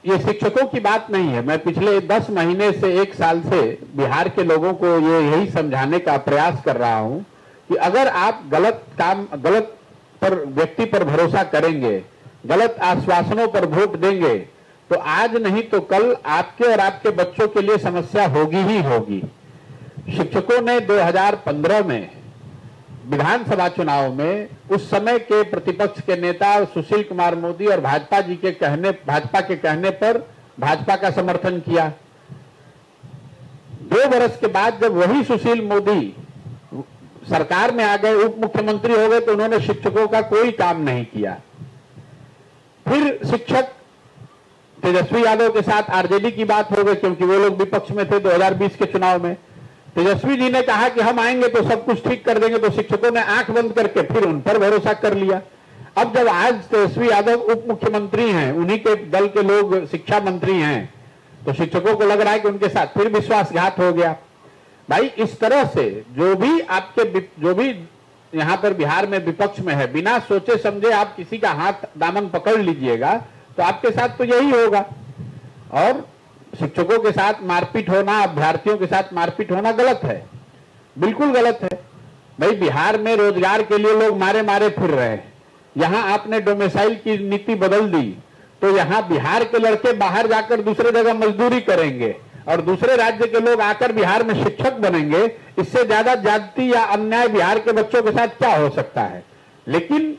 ये शिक्षकों की बात नहीं है। मैं पिछले 10 महीने से 1 साल से बिहार के लोगों को यही समझाने का प्रयास कर रहा हूं कि अगर आप गलत व्यक्ति पर भरोसा करेंगे, गलत आश्वासनों पर वोट देंगे, तो आज नहीं तो कल आपके और आपके बच्चों के लिए समस्या होगी ही होगी। शिक्षकों ने 2015 में विधानसभा चुनाव में उस समय के प्रतिपक्ष के नेता सुशील कुमार मोदी और भाजपा के कहने पर भाजपा का समर्थन किया। 2 वर्ष के बाद जब वही सुशील मोदी सरकार में आ गए, उप मुख्यमंत्री हो गए, तो उन्होंने शिक्षकों का कोई काम नहीं किया। फिर शिक्षक तेजस्वी यादव के साथ आरजेडी की बात हो गई, क्योंकि वो लोग विपक्ष में थे 2020 के चुनाव में। तेजस्वी जी ने कहा कि हम आएंगे तो सब कुछ ठीक कर देंगे, तो शिक्षकों ने आंख बंद करके फिर उन पर भरोसा कर लिया। अब जब आज तेजस्वी यादव उप मुख्यमंत्री हैं, उन्हीं के दल के लोग शिक्षा मंत्री हैं, तो शिक्षकों को लग रहा है कि उनके साथ फिर विश्वासघात हो गया। भाई, इस तरह से जो भी यहां पर बिहार में विपक्ष में है, बिना सोचे समझे आप किसी का हाथ दामन पकड़ लीजिएगा तो आपके साथ तो यही होगा। और शिक्षकों के साथ मारपीट होना, अभ्यर्थियों के साथ मारपीट होना गलत है, बिल्कुल गलत है। भाई, बिहार में रोजगार के लिए लोग मारे मारे फिर रहे हैं। यहां आपने डोमिसाइल की नीति बदल दी, तो यहां बिहार के लड़के बाहर जाकर दूसरे जगह मजदूरी करेंगे और दूसरे राज्य के लोग आकर बिहार में शिक्षक बनेंगे। इससे ज्यादा जाति या अन्याय बिहार के बच्चों के साथ क्या हो सकता है? लेकिन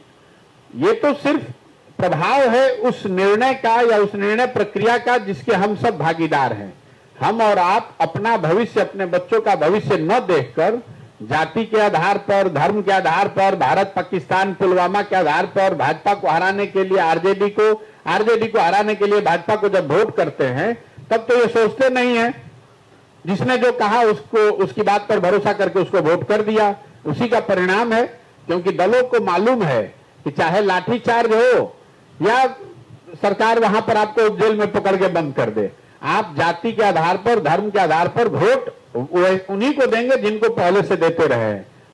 ये तो सिर्फ प्रभाव है उस निर्णय का या उस निर्णय प्रक्रिया का जिसके हम सब भागीदार हैं। हम और आप अपना भविष्य, अपने बच्चों का भविष्य न देखकर जाति के आधार पर, धर्म के आधार पर, भारत पाकिस्तान पुलवामा के आधार पर भाजपा को हराने के लिए आरजेडी को हराने के लिए भाजपा को जब वोट करते हैं, तब तो ये सोचते नहीं है। जिसने जो कहा उसकी बात पर भरोसा करके उसको वोट कर दिया, उसी का परिणाम है। क्योंकि दलों को मालूम है कि चाहे लाठीचार्ज हो या सरकार वहां पर आपको जेल में पकड़ के बंद कर दे, आप जाति के आधार पर, धर्म के आधार पर वोट उन्हीं को देंगे जिनको पहले से देते रहे हैं।